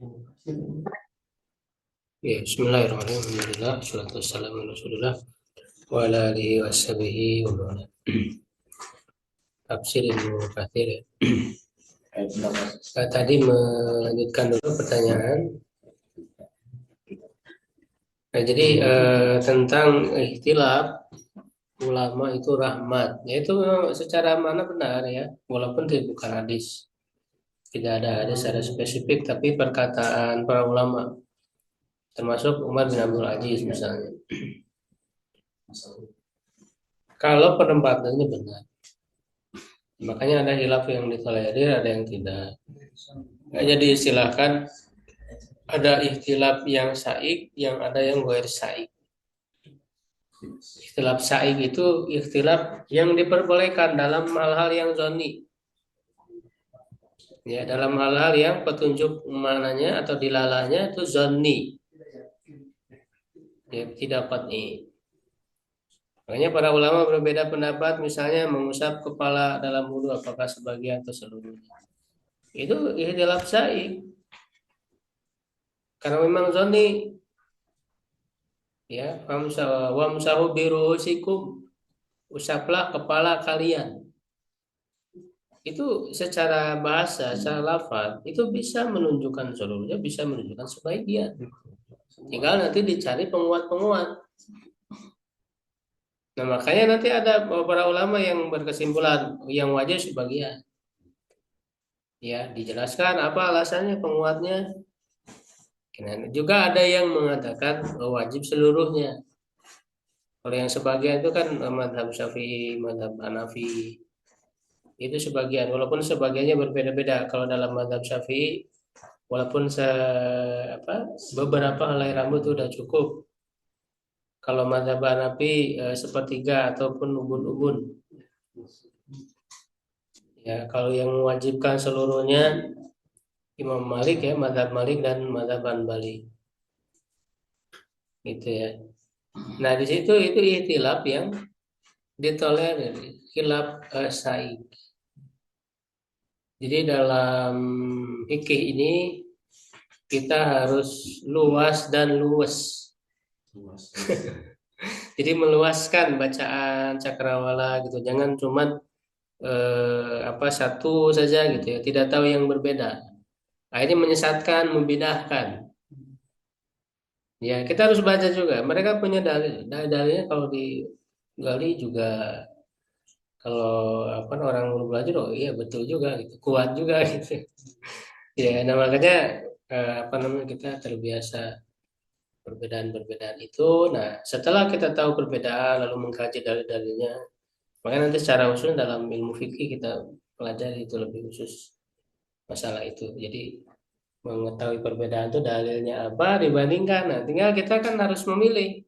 Ya, Bismillahirrahmanirrahim. Alhamdulillah, wassalatu wassalamu ala Rasulillah wa ala alihi wa sahbihi wa man wala. Tafsir Ibnu Katsir ya. Tadi melanjutkan dulu pertanyaan. Nah, jadi tentang ikhtilaf ulama itu rahmat. Ya itu secara mana benar ya, walaupun itu bukan hadis. Tidak ada hadis secara spesifik, tapi perkataan para ulama, termasuk Umar bin Abdul Aziz misalnya. Kalau penempatannya benar. Makanya ada hilaf yang ditolerir, ada yang tidak. Nah, jadi silakan ada ikhtilaf yang saik, yang ada yang ghair saik. Ikhtilaf saik itu ikhtilaf yang diperbolehkan dalam hal-hal yang zoni. Ya, dalam hal-hal yang petunjuk mananya atau dilalahnya itu zoni. Ya, tidak qat'i. Makanya para ulama berbeda pendapat, misalnya mengusap kepala dalam wudu apakah sebagian atau seluruhnya. Itu ikhtilaf saik. Karena memang zoni. Ya, wamsahu birusikum, usaplah kepala kalian. Itu secara bahasa, secara lafaz itu bisa menunjukkan seluruhnya, bisa menunjukkan sebagian. Tinggal nanti dicari penguat-penguat. Nah, makanya nanti ada beberapa ulama yang berkesimpulan yang wajib sebagian. Ya, dijelaskan apa alasannya, penguatnya. Nah, juga ada yang mengatakan wajib seluruhnya. Kalau yang sebagian itu kan mazhab Syafi'i, mazhab Hanafi. Itu sebagian, walaupun sebagiannya berbeda-beda. Kalau dalam mazhab Syafi'i, walaupun beberapa helai rambut itu udah cukup. Kalau mazhab Hanafi sepertiga ataupun ubun-ubun. Ya, kalau yang mewajibkan seluruhnya Imam Malik ya, mazhab Malik dan mazhab Hanbali. Gitu ya. Nah, di situ itu ikhtilaf yang ditolerir, khilaf sa'i. Jadi dalam fikih ini kita harus luas dan luwes. Jadi meluaskan bacaan cakrawala gitu. Jangan cuma satu saja gitu ya. Tidak tahu yang berbeda. Akhirnya menyesatkan, membidahkan. Ya, kita harus baca juga. Mereka punya dalil. Dalilnya kalau digali juga, kalau orang mau belajar, oh iya betul juga gitu. Kuat juga gitu. Ya, nah makanya kita terbiasa perbedaan-perbedaan itu. Nah, setelah kita tahu perbedaan lalu mengkaji dalil-dalilnya, maka nanti secara khusus dalam ilmu fikih kita pelajari itu lebih khusus masalah itu. Jadi mengetahui perbedaan itu dalilnya apa dibandingkan. Nah, tinggal kita kan harus memilih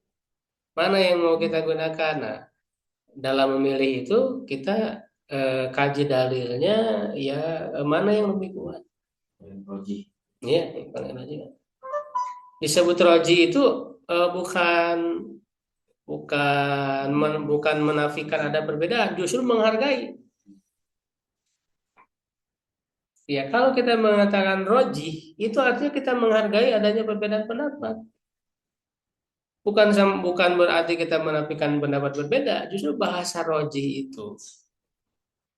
mana yang mau kita gunakan. Nah, dalam memilih itu kita kaji dalilnya ya, mana yang lebih kuat. Ya, yang paling rajin. Disebut roji itu bukan bukan menafikan ada perbedaan, justru menghargai. Ya, kalau kita mengatakan roji, itu artinya kita menghargai adanya perbedaan pendapat. Bukan berarti kita menafikan pendapat berbeda, justru bahasa roji itu.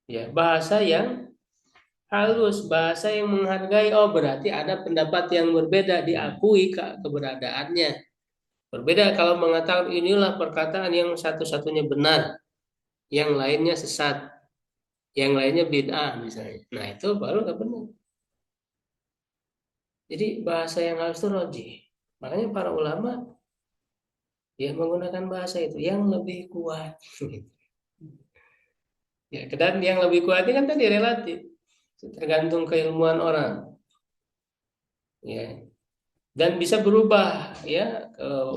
Ya, bahasa yang halus, bahasa yang menghargai. Oh, berarti ada pendapat yang berbeda, diakui keberadaannya. Berbeda kalau mengatakan inilah perkataan yang satu-satunya benar, yang lainnya sesat, yang lainnya bid'ah misalnya. Nah, itu baru nggak benar. Jadi bahasa yang halus itu roji. Makanya para ulama ya menggunakan bahasa itu yang lebih kuat. Ya, dan yang lebih kuat ini kan tadi relatif, tergantung keilmuan orang. Ya, dan bisa berubah ya.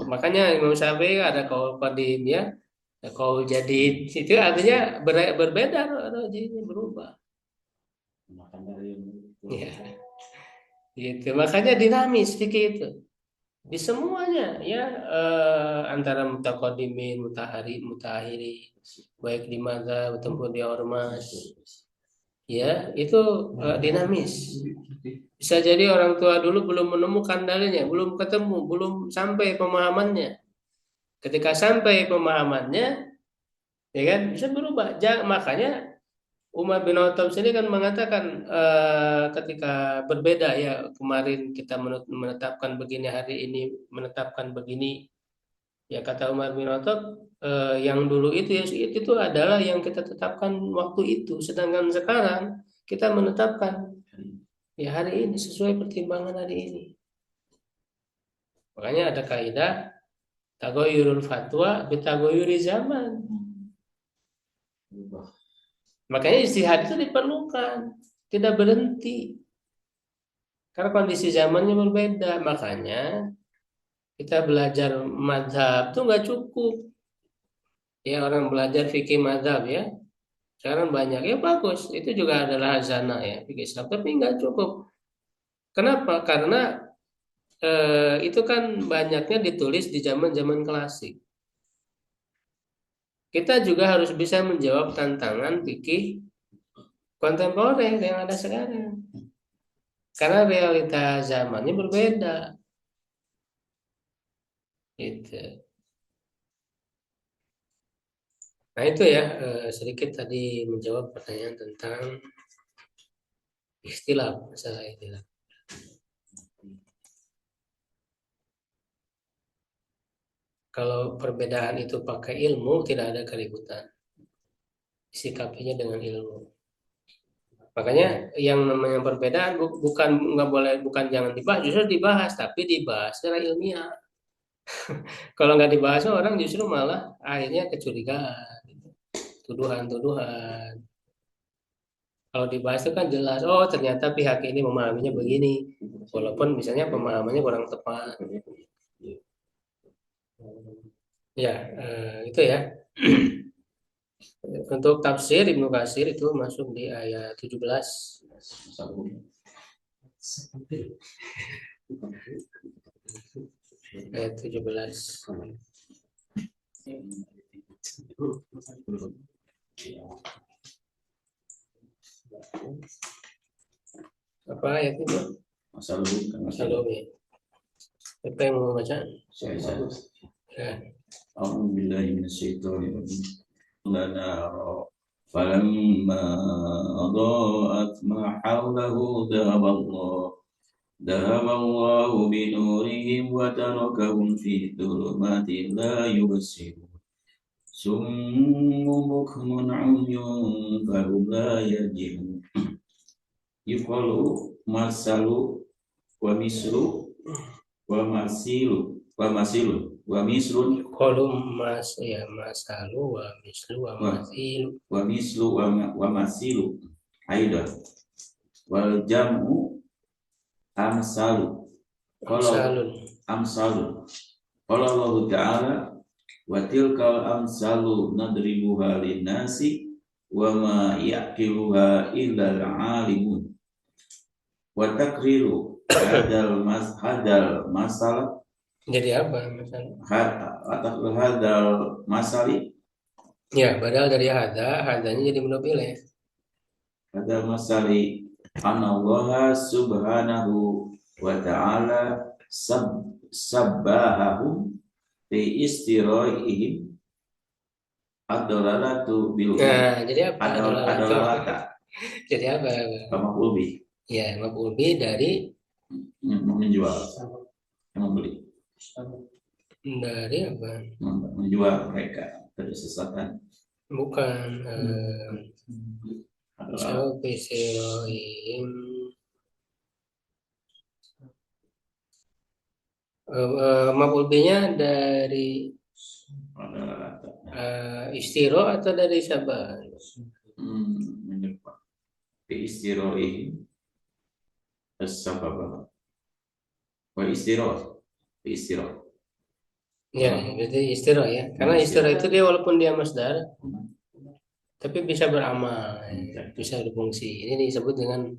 Makanya Imam Syafi'i ada kaul qadim ya, ada kaul jadid. Itu artinya berbeda, rojinya berubah. Ya, gitu. Makanya dinamis fikih itu. Di semuanya ya, antara mutaqaddimin, mutahari, baik di mazhab ataupun di ormas. ya itu dinamis. Bisa jadi orang tua dulu belum menemukan dalilnya, belum ketemu, belum sampai pemahamannya. Ketika sampai pemahamannya, ya kan bisa berubah. Makanya Umar bin Khattab sini kan mengatakan ketika berbeda ya kemarin kita menetapkan begini, hari ini menetapkan begini. Ya kata Umar bin Khattab yang dulu itu ya itu adalah yang kita tetapkan waktu itu, sedangkan sekarang kita menetapkan ya hari ini sesuai pertimbangan hari ini. Makanya ada kaidah tagoyurul fatwa bitagoyuri zaman. Makanya istihad itu diperlukan, tidak berhenti. Karena kondisi zamannya berbeda, makanya kita belajar madhab itu nggak cukup. Ya orang belajar fikih madhab ya, sekarang banyak ya bagus, itu juga adalah hazanah ya fikih Islam, tapi nggak cukup. Kenapa? Karena itu kan banyaknya ditulis di zaman-zaman klasik. Kita juga harus bisa menjawab tantangan fikih kontemporer yang ada sekarang. Karena realita zamannya berbeda. Gitu. Nah itu ya sedikit tadi menjawab pertanyaan tentang istilah, masalah istilah. Kalau perbedaan itu pakai ilmu, tidak ada keributan. Sikapinya dengan ilmu. Makanya yang namanya perbedaan bukan nggak boleh, bukan jangan dibahas, justru dibahas, tapi dibahas secara ilmiah. Kalau nggak dibahas orang justru malah akhirnya kecurigaan, tuduhan-tuduhan. Kalau dibahas itu kan jelas, oh ternyata pihak ini memahaminya begini, walaupun misalnya pemahamannya kurang tepat. Ya, itu ya. Untuk tafsir Ibnu Katsir itu masuk di ayat 17. Ayat 17. Apa ayat itu? Masalah ya. Siapa yang mau baca? Saya. Ya. A'udzubillahi minasyaitonir rajim. Lana falamma adaa'at ma hawlahu dhahaballahu binurihim wa tarakahum fi dhulumatin la yubsirun. Summun bukmun 'umyun fahum la yarji'un. Yuqalu masalu wa mislu wa masilu wa misrun Kolum mas ya masalu wa mislu wa masilu wa mislu wa masilu aidan wal jam'u amsalu amsalun qala Allah ta'ala wa tilkal amsalu nadribuha linnasi wa ma yaqiluha illa al-alimun wa takriru hadal masalah. Jadi apa misalnya? Hadal masali. Ya, padahal dari hadanya jadi menopile. Hadal masali anallaha subhanahu wa ta'ala sabbahahum fi istiraihim ad-dalalatu bil. Nah, jadi apa? Adalalata. Jadi apa? Maf'ul bih. Ya, maf'ul bih dari menjual, membeli. Dari apa? Menjual mereka dari sesatan. Bukan. So bisirohim maf'ul bihnya dari istiro atau dari sabah? Menyerupa di istirohim as-sababa wa istiro. Ya, berarti istiro ya. Karena istiro itu dia walaupun dia masdar, tapi bisa beramal, bisa berfungsi. Ini disebut dengan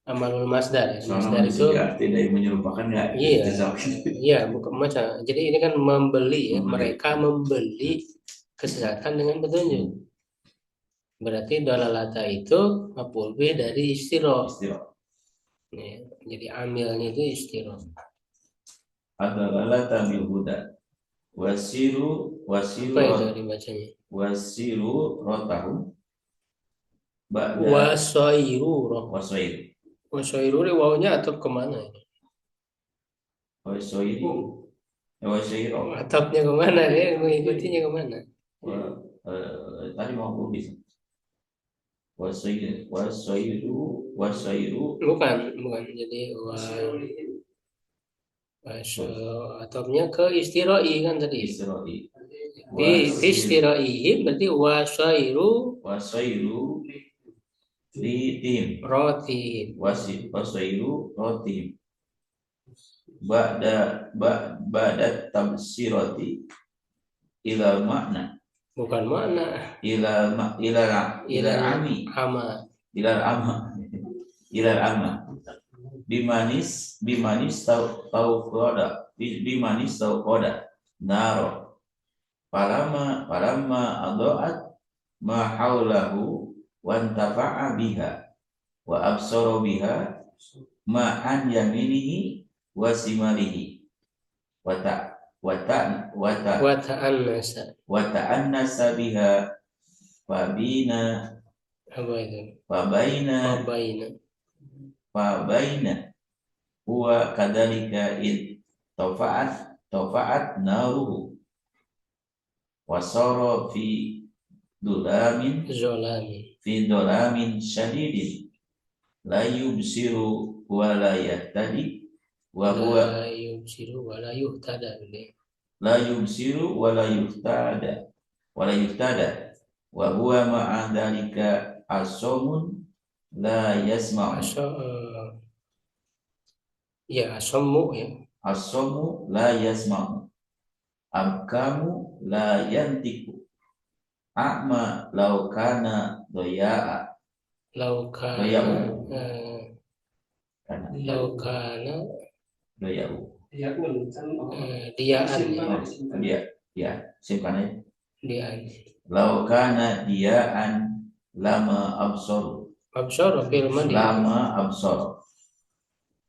amalul masdar. Masdar itu tidak menyerupakan ya. Iya, bukan macam. Jadi ini kan membeli ya. Mereka membeli kesesatan dengan petunjuk. Berarti dalalata itu maf'ul bih dari istiro. Istiro. Ya, jadi amilnya itu istiro. Adalalata bil huda. Wasiru Apa itu wasiru dibacanya? wasiru rotahu ba'da Wasoiruro. wasoir Wasoiruri wawunya atau kemana ini? wasoiri wasoiro. Atapnya kemana ya? Mengikutinya kemana? Tadi mau kubis. Wasoiru Bukan, bukan. Jadi atapnya ke istiroi kan tadi. istiroi Di istiroi berarti wasoiru litim roti. wasoiru rotim ba'da tabsiroti ila makna Bukan mana. ila ami Ama. ila ama ila ama bimanis tau koda naro palama adoat ma haulahu wantafa'a biha wa absara biha ma an yaminihi wa simalihi wata wata wata Wata'an nasa. wata'annasa biha fabina Apa itu? fabaina Fabaina. fabaina huwa kadalika id tofa'at naruhu wasara Zolami. fi dolamin syadidin la yubsiru wa la yahtadi wa huwa La yubsiru wa la yuhtada. la yubsiru wa la yuhtada wa huwa ma'a dhalika asomun la yasma'u Ya, asomu ya. asomu la yasma'u abkamu la yantiku a'ma law kana doya'a Laukana. doya'u Laukana. doya'u Diaan ya. dia simpannya Diaan. law kana dia'an lama absor Absor firman lama absor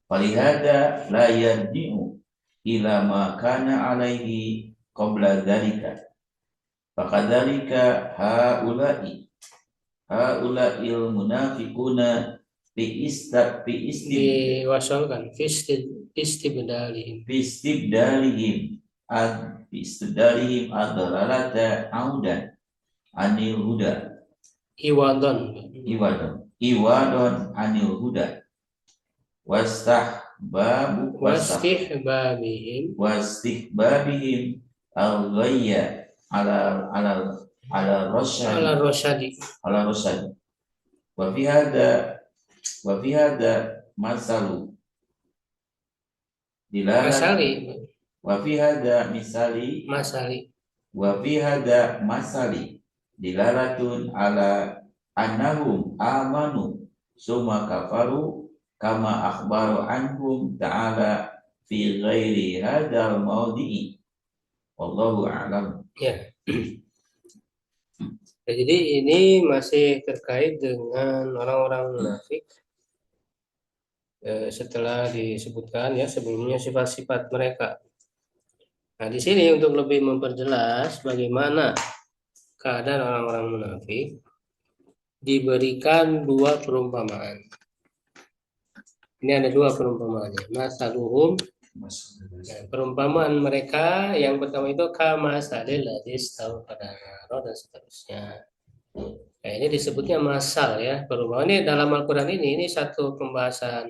falihada la yarji'u ila ma kana alaihi qabla dzalika fakadzalika haula'il munafiquna diwasalkan istibdalihim istibdalihim ad-dalalata audan anil huda iwadon iwadon anil huda wastihbabihim al-ghayya ala rosyadi wa fi hada masalu masali wa fi hada misali masali wa fi hada masali dilalatun ala annahum amanu summa kafaru kama akhbaru anhum ta'ala fi ghairi hadzal mawdi'i wallahu a'lam. Ya. Jadi ini masih terkait dengan orang-orang munafik setelah disebutkan ya sebelumnya sifat-sifat mereka. Nah, di sini untuk lebih memperjelas bagaimana keadaan orang-orang munafik diberikan dua perumpamaan. Ini ada dua perumpamaannya. Masaluhum, perumpamaan mereka yang pertama itu kama salil ladis tahu pada naro dan seterusnya. Nah, ini disebutnya masal ya. Perumpamaan ini dalam Al-Qur'an ini satu pembahasan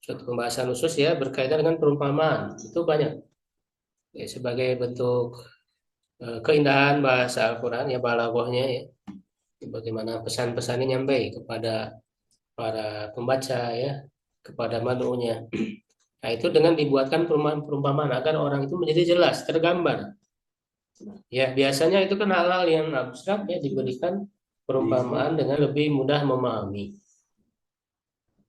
suatu pembahasan khusus ya berkaitan dengan perumpamaan. Itu banyak. Ya, sebagai bentuk keindahan bahasa Al-Qur'an ya balaghahnya ya. Bagaimana pesan-pesannya nyampe kepada para pembaca ya, kepada mad'unya. Nah, itu dengan dibuatkan perumpamaan agar orang itu menjadi jelas, tergambar. Ya, biasanya itu kan hal-hal yang abstrak ya diberikan perumpamaan dengan lebih mudah memahami.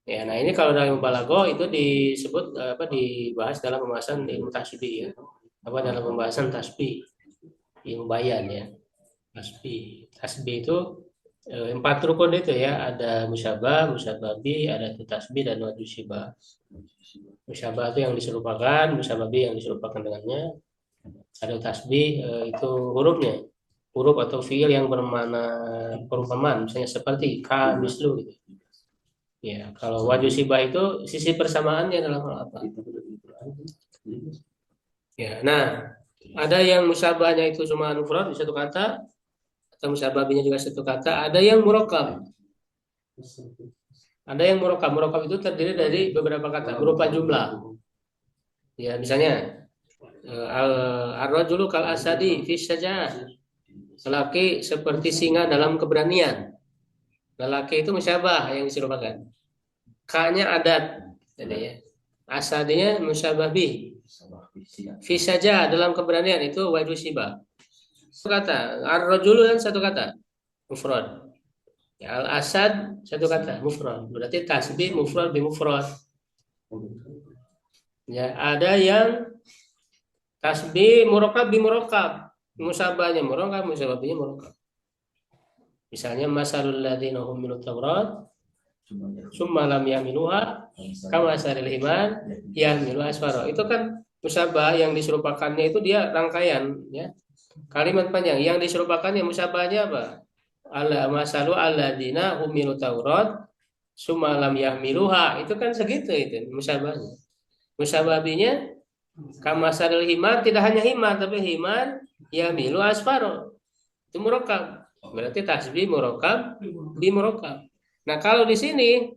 Ya, nah ini kalau dalam balaghah itu disebut dibahas dalam pembahasan ilmu tasbih ya. Dalam pembahasan tasbih, ilmu bayan ya. Tasbih itu empat rukun itu ya, ada musyabah, musyababi, ada tasbih dan wajib syibah. Musyabah itu yang diserupakan, musyababi yang diserupakan dengannya, ada tasbih itu hurufnya, huruf atau fiil yang bermakna perumpamaan, misalnya seperti ka mislu gitu. Ya, kalau wajib syibah itu sisi persamaannya dalam hal apa? Ya, nah ada yang musyabahnya itu cuma mufrad di satu kata, atau musyababinya juga satu kata, ada yang murakkab. Ada yang murakkab. Murakkab itu terdiri dari beberapa kata berupa jumlah. Ya, misalnya ar-rajulu kal asadi fi syaja'ah. Lelaki seperti singa dalam keberanian. Lelaki itu musyabah yang diserupakan. K-nya adat, jadi ya. Asadinya musyabah bih. Fi syaja'ah dalam keberanian itu wajib syibah. Satu kata, ar-rajulu kan satu kata, mufrad. Ya, al-asad satu kata, mufrad. Berarti tasbih mufrad bi mufrad. Ya, ada yang tasbih murakkab bi murakkab. Musabahnya murakkab, musabahnya murakkab. Misalnya masalul ladzina hummilut taurat summa lam yamiluha kama saril iman yamilu asfaro. Itu kan musabah yang diserupakannya itu dia rangkaian ya. Kalimat panjang yang diserupakannya musabahnya apa? Ala masalu alladzina hummilut taurat summa lam yahmiluha. Itu kan segitu itu musabahnya. Musababinya kamasadil himar, tidak hanya himar tapi himar ya milu asfaro, itu murokab, berarti tasbih murokab bi murokab. Nah kalau di sini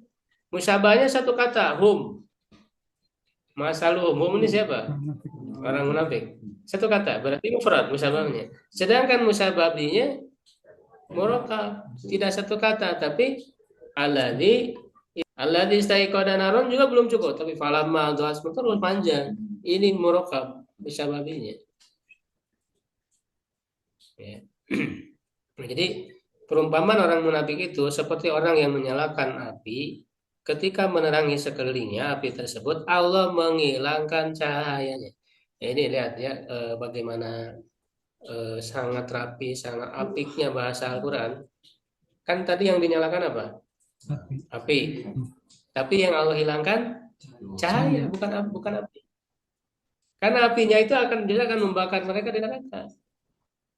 musabahnya satu kata hum, masaluhum, hum ini siapa? Orang munafik. Satu kata berarti mufrad musabahnya, sedangkan musababinya murokab, tidak satu kata tapi alladzi alladzi istaiqada naron juga belum cukup, tapi falamma dhas terus panjang. Ini murokab musababinya. Ya. Nah, jadi perumpamaan orang munafik itu seperti orang yang menyalakan api, ketika menerangi sekelilingnya api tersebut Allah menghilangkan cahayanya. Ya, ini lihat ya bagaimana sangat rapi, sangat apiknya bahasa Al-Quran. Kan tadi yang dinyalakan apa? Api. Tapi yang Allah hilangkan cahaya, bukan api. Karena apinya itu dia akan membakar mereka di neraka.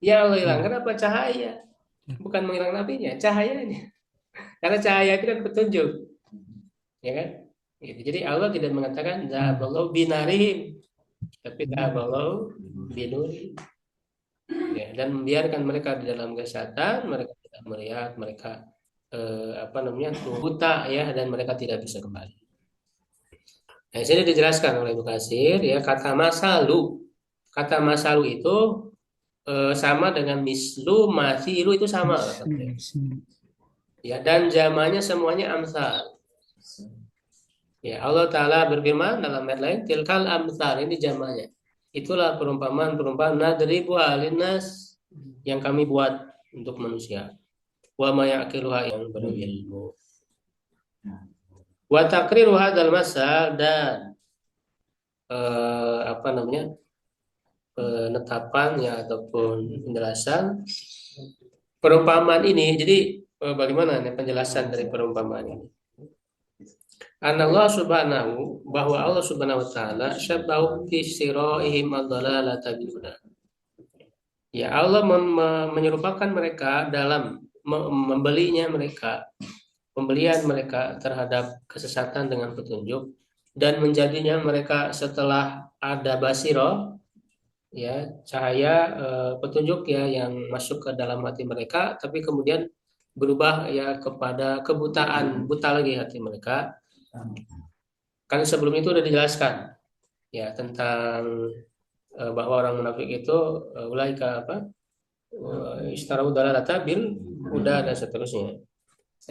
Yang Allah hilangkan apa? Cahaya. Bukan menghilangkan apinya, cahayanya. Karena cahaya itu kan petunjuk, ya kan? Gitu. Jadi Allah tidak mengatakan zahaballahu binarihim, tapi zahaballahu binuri. Ya, dan membiarkan mereka di dalam kesehatan, mereka tidak melihat, mereka apa namanya buta ya, dan mereka tidak bisa kembali. Nah, di sini dijelaskan oleh Ibnu Katsir ya, kata masalu itu sama dengan mislu, masilu itu sama. Ya, dan zamannya semuanya amsal. Ya, Allah Ta'ala berfirman dalam ayat lain, tilkal amsal, ini zamannya. Itulah perumpamaan-perumpamaan nadribu alinas yang kami buat untuk manusia. Wa ma yaqiluha yang berilmu. Wa takriru hadzal masal, dan apa namanya? Penetapan ya ataupun penjelasan perumpamaan ini. Jadi bagaimana nih penjelasan dari perumpamaan ini? Allah subhanahu, bahwa Allah subhanahu wa ta'ala syabahu fi siraihim ad-dalalata bil-huda. Ya Allah menyerupakan mereka dalam membelinya mereka, pembelian mereka terhadap kesesatan dengan petunjuk, dan menjadinya mereka setelah ada basiro ya cahaya petunjuk ya yang masuk ke dalam hati mereka, tapi kemudian berubah ya kepada kebutaan, buta lagi hati mereka. Kan sebelum itu udah dijelaskan ya tentang bahwa orang munafik itu ulaika apa istarau dalalata bil huda dan seterusnya.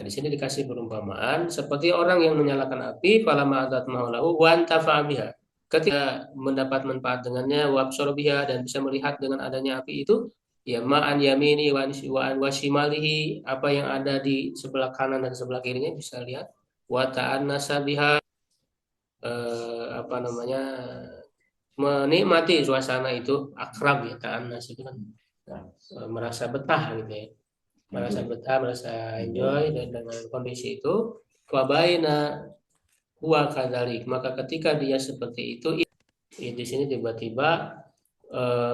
Nah, di sini dikasih perumpamaan seperti orang yang menyalakan api falama adat maulahu wa antafa biha. Ketika mendapat manfaat dengannya wa biha, dan bisa melihat dengan adanya api itu ya ma'an yamini wa an wasimalihi, apa yang ada di sebelah kanan dan sebelah kirinya bisa lihat, wa ta'annasa biha apa namanya menikmati suasana itu, akrab ya ta'annas itu kan merasa betah gitu ya, merasa betah, merasa enjoy dan dengan kondisi itu. Wabaina huwa kadzalik, maka ketika dia seperti itu, di sini tiba-tiba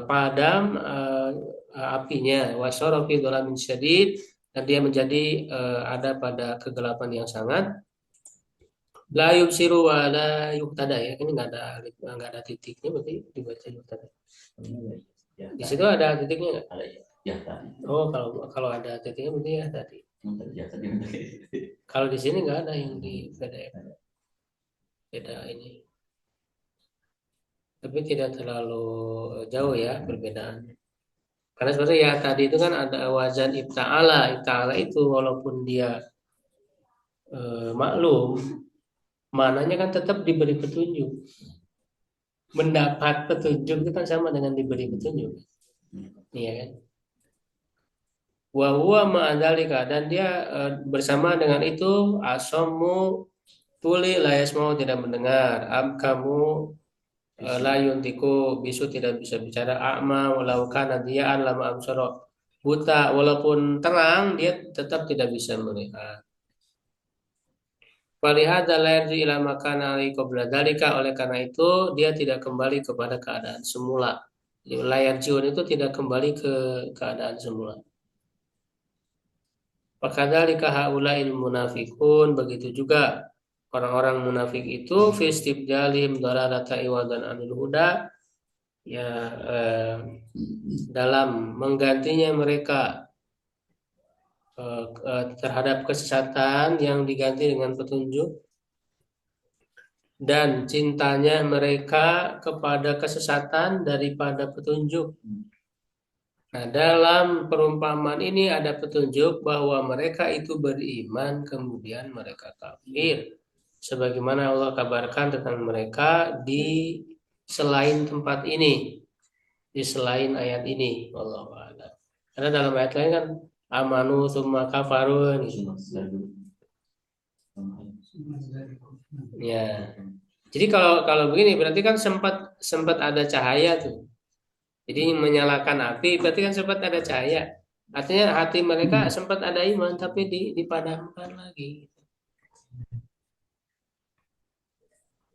padam apinya, wasara fi dhalamin syadid, dan dia menjadi ada pada kegelapan yang sangat. La yubsiru wa la yuhtada, ya ini nggak ada titiknya, berarti dibaca yuhtada. Di situ ada titiknya nggak? Ada ya tadi. Oh, kalau ada titiknya berarti ya tadi. Ya tadi. Kalau di sini nggak ada yang di PDF. Beda ini. Tapi tidak terlalu jauh ya perbedaan. Karena sebenarnya ya tadi itu kan ada wazan ibta'ala. Ibta'ala itu walaupun dia maklum, mananya kan tetap diberi petunjuk. Mendapat petunjuk itu kan sama dengan diberi petunjuk. Iya kan? Wa huwa ma'adzalika, dan dia bersama dengan itu asomu tuli layas mau tidak mendengar, kamu layuntiku bisu tidak bisa bicara, a'ma walau kana diaan lama amsoro, buta walaupun terang dia tetap tidak bisa melihat. Walihada la yarji ila makana ali qabla dzalika, oleh karena itu dia tidak kembali kepada keadaan semula. Layar jiun itu tidak kembali ke keadaan semula. Fakadzalika haula'il munafiqun, begitu juga orang-orang munafik itu fistibdalim dalalata iwadan anil huda, ya dalam menggantinya mereka terhadap kesesatan yang diganti dengan petunjuk, dan cintanya mereka kepada kesesatan daripada petunjuk. Nah, dalam perumpamaan ini ada petunjuk bahwa mereka itu beriman kemudian mereka kafir. Sebagaimana Allah kabarkan tentang mereka di selain tempat ini, di selain ayat ini. Wallahu a'lam. Karena dalam ayat lain kan amanu summa kafarun gitu. Ya. Jadi kalau begini berarti kan sempat sempat ada cahaya tuh. Jadi menyalakan api berarti kan sempat ada cahaya. Artinya hati mereka sempat ada iman tapi dipadamkan lagi.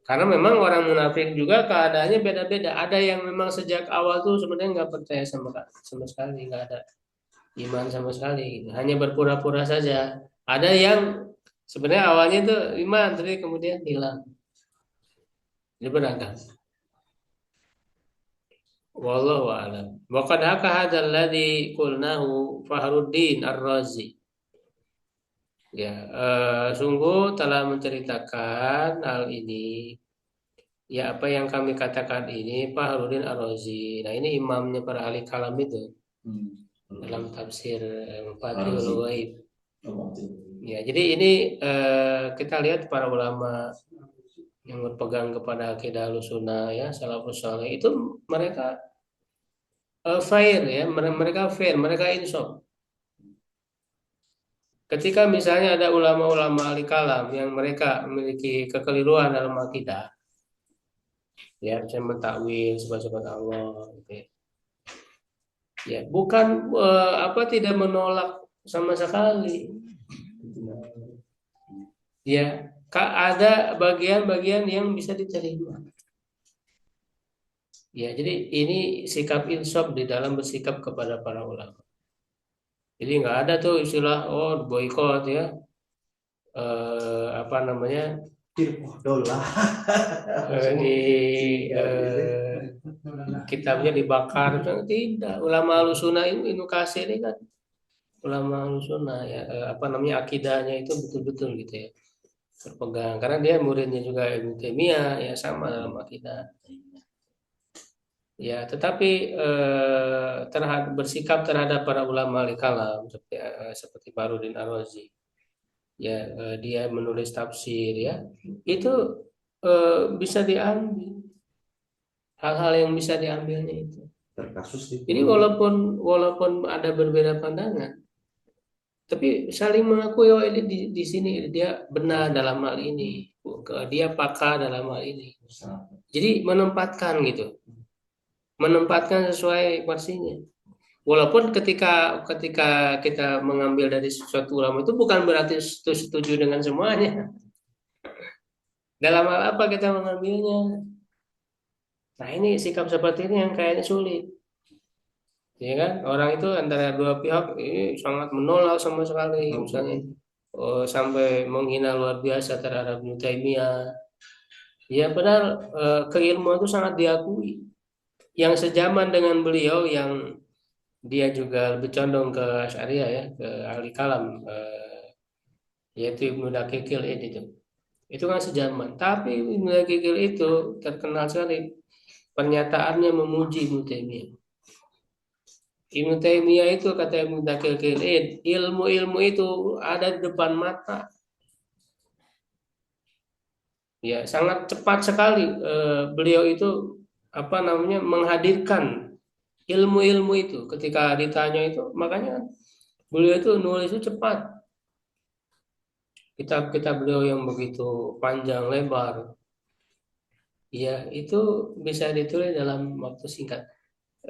Karena memang orang munafik juga keadaannya beda-beda. Ada yang memang sejak awal tuh sebenarnya nggak percaya sama sekali, nggak ada iman sama sekali, hanya berpura-pura saja. Ada yang sebenarnya awalnya tuh iman tapi kemudian hilang. Jadi beragam. Wallahu a'lam. Wa qad haka hadzal ladzi qulnahu Fahruddin Ar-Razi. Ya, sungguh telah menceritakan hal ini. Ya, apa yang kami katakan ini Fahruddin Ar-Razi. Nah, ini imamnya para ahli kalam itu dalam tafsir Fatihul Ghaib. Ya, jadi ini kita lihat para ulama yang berpegang kepada akidah Ahlussunnah ya, salafus saleh itu mereka fair ya, mereka fair, mereka insaf. Ketika misalnya ada ulama-ulama ahli kalam yang mereka memiliki kekeliruan dalam akidah, ya, misalnya mentakwil sifat-sifat Allah, gitu ya. Ya, bukan tidak menolak sama sekali. Ya, ada bagian-bagian yang bisa diterima. Ya, jadi ini sikap insaf di dalam bersikap kepada para ulama. Jadi nggak ada tuh istilah boikot ya, apa namanya, dolar di kitabnya dibakar. Tidak, ulama Ahlussunnah ini kasih ini kan ulama Ahlussunnah ya, apa namanya, akidahnya itu betul-betul gitu ya berpegang, karena dia muridnya juga Ibnu Taimiyah ya, sama dalam akidah. Ya, tetapi bersikap terhadap para ulama al-kalam seperti Fakhruddin Ar-Razi, ya, dia menulis tafsir ya, itu bisa diambil hal-hal yang bisa diambilnya itu. terkasus Jadi walaupun ada berbeda pandangan, tapi saling mengakui ini di sini dia benar dalam hal ini, dia pakar dalam hal ini. Jadi menempatkan gitu, menempatkan sesuai porsinya. Walaupun ketika kita mengambil dari suatu ulama itu bukan berarti setuju dengan semuanya. Dalam hal apa kita mengambilnya? Nah, ini sikap seperti ini yang kayaknya sulit. Ya kan? Orang itu antara dua pihak ini sangat menolak sama sekali, misalnya sampai menghina luar biasa terhadap Ibnu Taimiyah. Ya padahal keilmuan itu sangat diakui. Yang sezaman dengan beliau yang dia juga lebih condong ke Asy'ariyah ya, ke ahli kalam, yaitu Ibnu Daqiqil itu. Itu kan sejaman. Tapi Ibnu Daqiqil itu terkenal sekali pernyataannya memuji Ibnu Taimiyah. Ibnu Taimiyah itu kata Ibnu Daqiqil, ilmu-ilmu itu ada di depan mata. Ya, sangat cepat sekali beliau itu apa namanya menghadirkan ilmu-ilmu itu ketika ditanya itu, makanya beliau itu nulis itu cepat. Kitab-kitab beliau yang begitu panjang lebar, ya itu bisa ditulis dalam waktu singkat.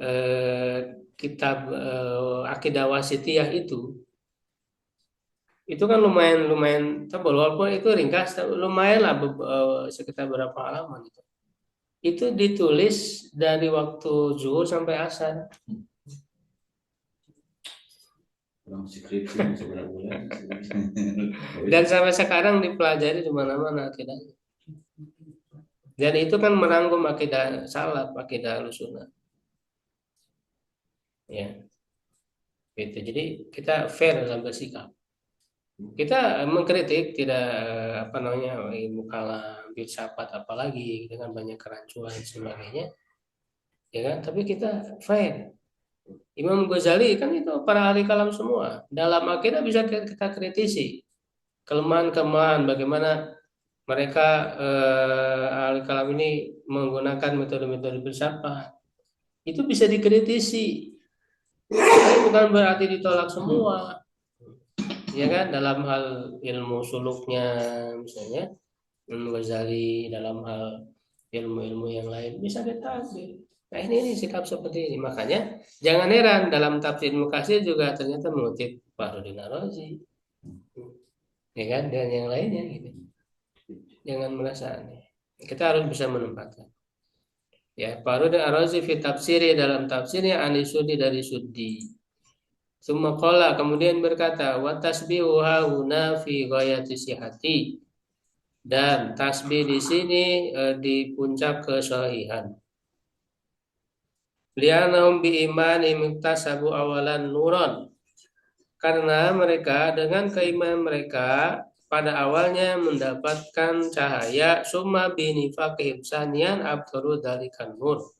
eh, Kitab Akidah Wasitiyah itu kan lumayan lumayan tebal, walaupun itu ringkas tapi lumayan lah sekitar berapa halaman itu. Itu ditulis dari waktu zuhur sampai asar Orang skripsi seberapa bulan. dan sampai sekarang dipelajari di mana-mana akidah. Dan itu kan merangkum akidah salaf, akidah Ahlussunnah. Ya, gitu. Jadi kita fair dalam bersikap. Kita mengkritik tidak apa namanya ilmu kalam, filsafat apalagi dengan banyak kerancuan dan sebagainya, ya kan? Tapi kita fair. Imam Ghazali kan itu para ahli kalam semua. Dalam akidah bisa kita kritisi kelemahan-kelemahan bagaimana mereka ahli kalam ini menggunakan metode-metode filsafat. Itu bisa dikritisi. Tapi bukan berarti ditolak semua. Ya kan, dalam hal ilmu suluknya misalnya Imam Ghazali, dalam hal ilmu-ilmu yang lain bisa kita ambil. Nah, ini sikap seperti ini, makanya jangan heran dalam tafsir Mukasir juga ternyata mengutip Fahrudin Ar-Razi, ya kan, dan yang lainnya gitu. Jangan merasa aneh, kita harus bisa menempatkan. Ya, Fahrudin Ar-Razi fi tafsiri, dalam tafsirnya Anisudi dari Sudi. Summa kemudian berkata, wa tasbihu hauna fi ghayati sihati. Dan tasbih di sini di puncak kesahihan. Lianahum bi imani muktasabu awalan nuron. Karena mereka dengan keimanan mereka pada awalnya mendapatkan cahaya summa binifaqihim sanian abtaru dalikan nur.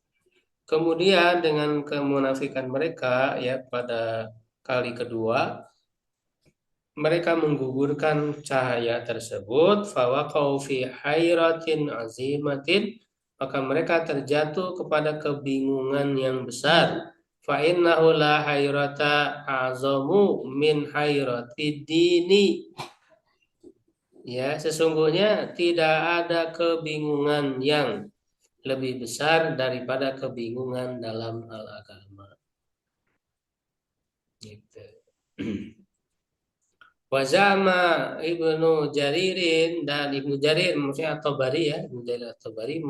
Kemudian dengan kemunafikan mereka ya pada kali kedua mereka menggugurkan cahaya tersebut fawaqau fi hairatin azimatin, maka mereka terjatuh kepada kebingungan yang besar. Fa innahu la hayrata azamu min hayrati dini. Ya, sesungguhnya tidak ada kebingungan yang lebih besar daripada kebingungan dalam hal agama. Gitu. Wazama Ibnu Jaririn, dan Ibnu Jarir maksudnya At-Tabari ya, Ibnu Jarir At-Tabari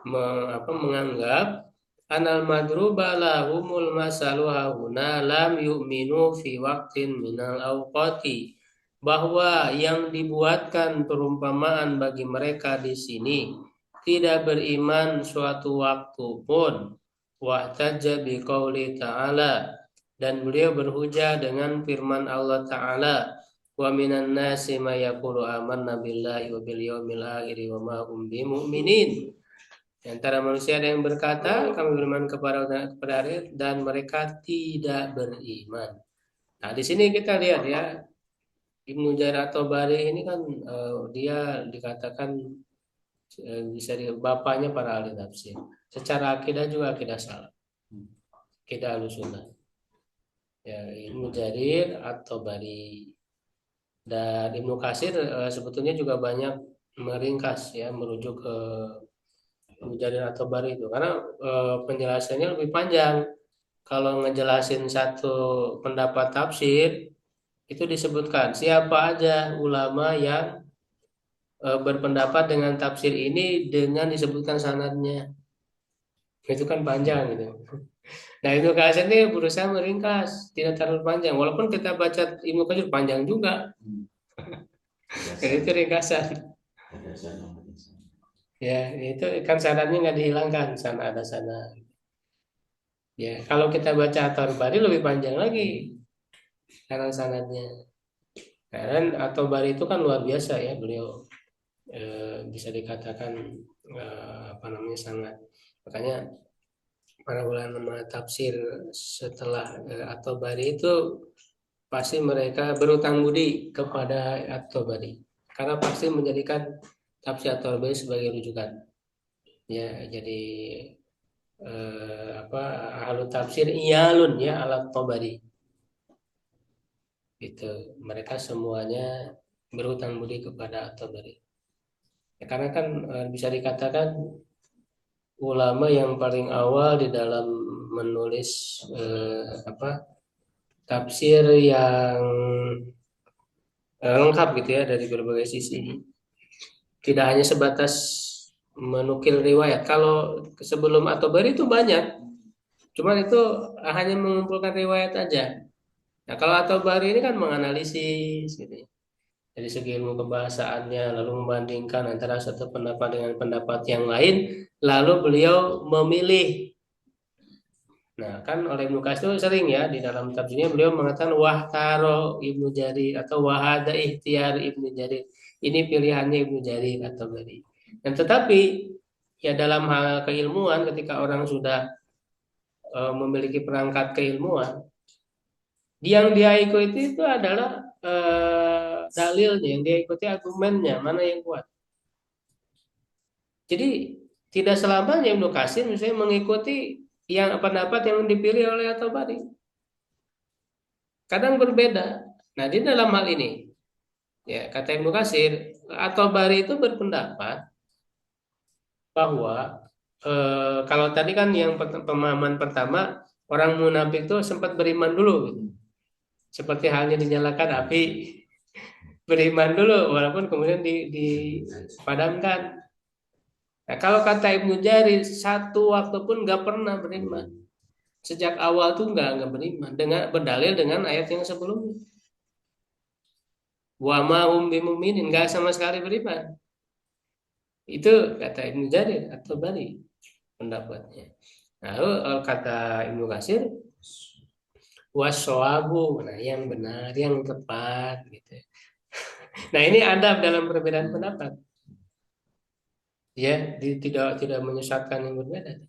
menganggap anal madruba lahumul masalu hauna lam yu'minu fi waqtin minal awqati, bahwa yang dibuatkan perumpamaan bagi mereka di sini tidak beriman suatu waktu pun. Wahtajja biqauli ta'ala, dan beliau berhujah dengan firman Allah Ta'ala, wa minan nasi may yaqulu amanna billahi wa bil yawmil akhir wa ma hum bimu'minin. Di antara manusia ada yang berkata kami beriman kepada hari, dan mereka tidak beriman. Nah, di sini kita lihat ya, Ibnu Jarir At-Tabari ini kan dia dikatakan bisa bapaknya para ahli tafsir. Secara akidah juga akidah salah. Akidah Ahlussunnah. Ya, Ibnu Jarir At-Tabari dan Ibnu Katsir sebetulnya juga banyak meringkas ya, merujuk ke Ibnu Jarir At-Tabari itu karena penjelasannya lebih panjang. kalau ngejelasin satu pendapat tafsir itu disebutkan siapa aja ulama yang berpendapat dengan tafsir ini dengan disebutkan sanadnya. Itu kan panjang gitu. Nah, Ibnu Katsir ini berusaha meringkas, tidak terlalu panjang. Walaupun kita baca Ibnu Katsir panjang juga, dan itu ringkasan. Ya, itu kan sanadnya nggak dihilangkan, sana ada sana. Ya, kalau kita baca At-Tabari lebih panjang lagi karena sanadnya. Dan At-Tabari itu kan luar biasa ya beliau, bisa dikatakan apa namanya sangat. Makanya para ulama tafsir setelah At-Tabari itu pasti mereka berutang budi kepada At-Tabari karena pasti menjadikan tafsir At-Tabari sebagai rujukan. Ya, jadi apa ahlu tafsir iyalun ya alat Tabari itu mereka semuanya berutang budi kepada At-Tabari. Ya, karena kan bisa dikatakan ulama yang paling awal di dalam menulis apa tafsir yang lengkap gitu ya dari berbagai sisi. Tidak hanya sebatas menukil riwayat. Kalau sebelum At-Tabari itu banyak, cuman itu hanya mengumpulkan riwayat aja. Nah, kalau At-Tabari ini kan menganalisis gitu ya. Dari segi ilmu kebahasaannya, lalu membandingkan antara satu pendapat dengan pendapat yang lain, lalu beliau memilih. Nah, kan oleh Ibnu Katsir sering ya di dalam tafsirnya beliau mengatakan wahtaro Ibnu Jarir atau wahada ikhtiar Ibnu Jarir. Ini pilihannya Ibnu Jarir atau Bari. Dan tetapi ya dalam hal keilmuan ketika orang sudah memiliki perangkat keilmuan, yang dia ikuti itu adalah dalilnya, yang dia ikuti argumennya, mana yang kuat. Jadi tidak selamanya Ibnu Katsir misalnya mengikuti yang pendapat yang dipilih oleh At-Tabari. Kadang berbeda. Nah, di dalam hal ini, ya kata Ibnu Katsir, At-Tabari itu berpendapat bahwa kalau tadi kan yang pemahaman pertama orang munafik itu sempat beriman dulu, gitu. Seperti halnya dinyalakan api, beriman dulu walaupun kemudian dipadamkan. Nah, kalau kata Ibnu Jarir, satu waktu pun nggak pernah beriman. Sejak awal tuh nggak beriman dengan berdalil dengan ayat yang sebelumnya. Wa ma hum bimumin nggak sama sekali beriman. Itu kata Ibnu Jarir atau Bari pendapatnya. Lalu kata Ibnu Katsir waswabu, nah yang benar, yang tepat gitu. Nah, ini adab dalam perbedaan pendapat. Ya, tidak menyesatkan yang berbeda.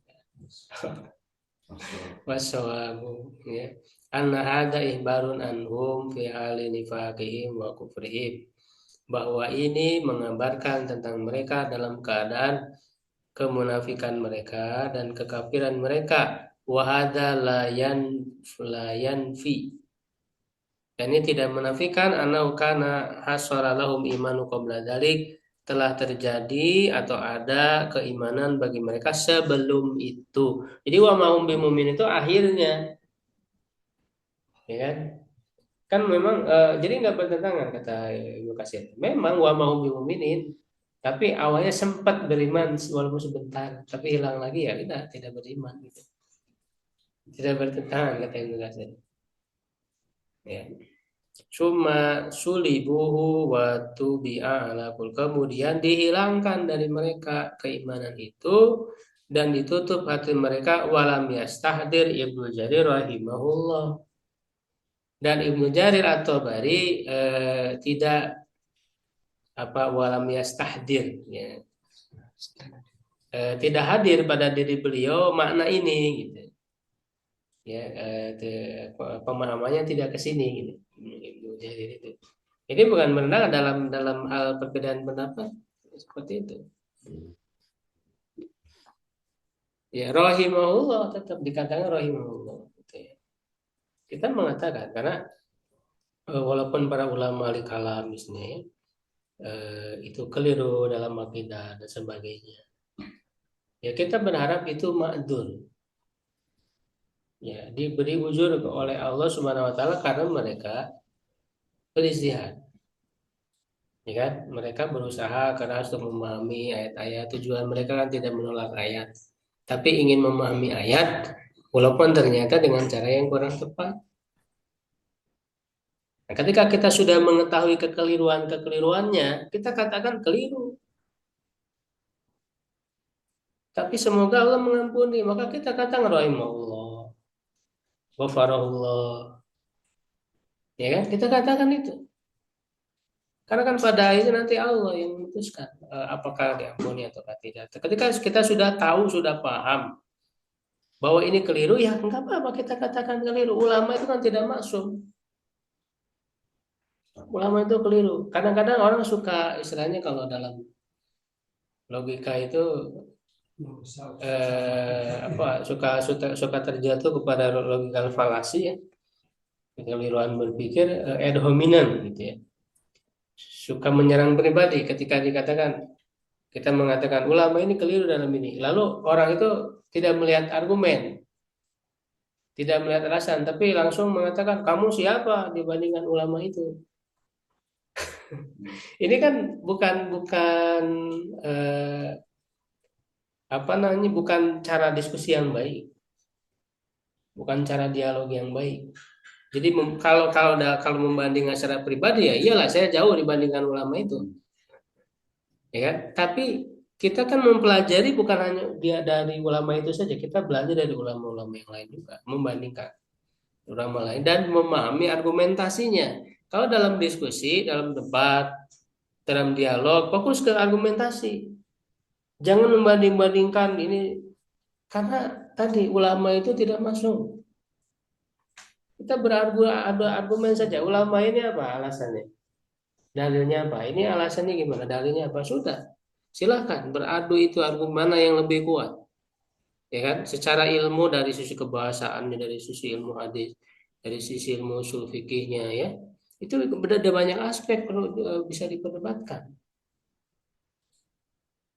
Wassawabu ya. Anna hada ihbarun anhum fi hali nifaqihim wa kufrihim. Bahwa ini mengabarkan tentang mereka dalam keadaan kemunafikan mereka dan kekafiran mereka. Wa hadza layan fi. Dan ini tidak menafikan anau kana hasara lahum imanu qabla dzalik telah terjadi atau ada keimanan bagi mereka sebelum itu. Jadi wa mahum bimumin itu akhirnya, ya kan? Kan memang jadi nggak bertentangan kata Ibnu Katsir. Memang wa mahum bimuminin, tapi awalnya sempat beriman walaupun sebentar, tapi hilang lagi ya tidak beriman gitu. Tidak bertentangan kata Ibnu Katsir. Ya. Cuma sulibuhu wa tubi'a ala kul. Kemudian dihilangkan dari mereka keimanan itu dan ditutup hati mereka walam yastahdir Ibnu Jarir rahimahullah. Dan Ibnu Jarir atau Bari tidak walam yastahdir ya. Tidak hadir pada diri beliau makna ini gitu. Ya, pemahamannya tidak ke sini gitu. Ibnu Jarir itu. Ini bukan benar dalam hal perbedaan pendapat seperti itu. Ya, rahimahullah tetap dikatakan rahimahullah. Gitu ya. Kita mengatakan karena walaupun para ulama ahli kalam misalnya itu keliru dalam akidah dan sebagainya. Ya kita berharap itu ma'dzur. Ya, diberi uzur oleh Allah Subhanahu wa taala karena mereka berijtihad. Ya kan? Mereka berusaha keras untuk memahami ayat-ayat. Tujuan mereka kan tidak menolak ayat, tapi ingin memahami ayat walaupun ternyata dengan cara yang kurang tepat. Nah, ketika kita sudah mengetahui kekeliruan-kekeliruannya, kita katakan keliru. Tapi semoga Allah mengampuni. Maka kita katakan rahimahullah, ghafarahullah. Ya kan? Kita katakan itu. Karena kan pada akhirnya nanti Allah yang memutuskan apakah diampuni atau tidak. Ketika kita sudah tahu, sudah paham bahwa ini keliru, ya enggak apa-apa kita katakan keliru. Ulama itu kan tidak maksum. Ulama itu keliru. Kadang-kadang orang suka istilahnya kalau dalam logika itu apa suka terjatuh kepada logika falasi ya, kekeliruan berpikir ad hominem gitu ya. Suka menyerang pribadi ketika dikatakan kita mengatakan ulama ini keliru dalam ini. Lalu orang itu tidak melihat argumen, tidak melihat alasan, tapi langsung mengatakan kamu siapa dibandingkan ulama itu. Ini kan bukan bukan eh, apa namanya bukan cara diskusi yang baik, bukan cara dialog yang baik. Jadi kalau membandingkan secara pribadi ya iyalah saya jauh dibandingkan ulama itu, ya kan? Tapi kita kan mempelajari bukan hanya dia dari ulama itu saja, kita belajar dari ulama-ulama yang lain juga, membandingkan ulama lain dan memahami argumentasinya. Kalau dalam diskusi, dalam debat, dalam dialog, fokus ke argumentasi. Jangan membanding-bandingkan ini karena tadi ulama itu tidak masuk. Kita ada argumen saja. Ulama ini apa alasannya? Dalilnya apa? Ini alasannya gimana? Dalilnya apa? Sudah. Silakan beradu itu argumen mana yang lebih kuat. Ya kan? Secara ilmu dari sisi kebahasaannya, dari sisi ilmu hadis, dari sisi ilmu usul fikihnya ya. Itu ada banyak aspek perlu bisa diperdebatkan.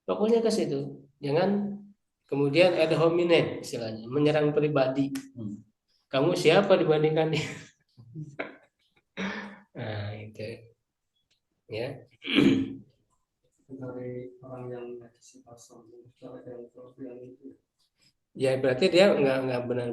Pokoknya ke situ. Jangan kemudian ad hominem istilahnya, menyerang pribadi. Kamu siapa dibandingkan dia? Nah, itu ya. Dari orang yang sifat sombong, yang itu. Ya berarti dia nggak benar-benar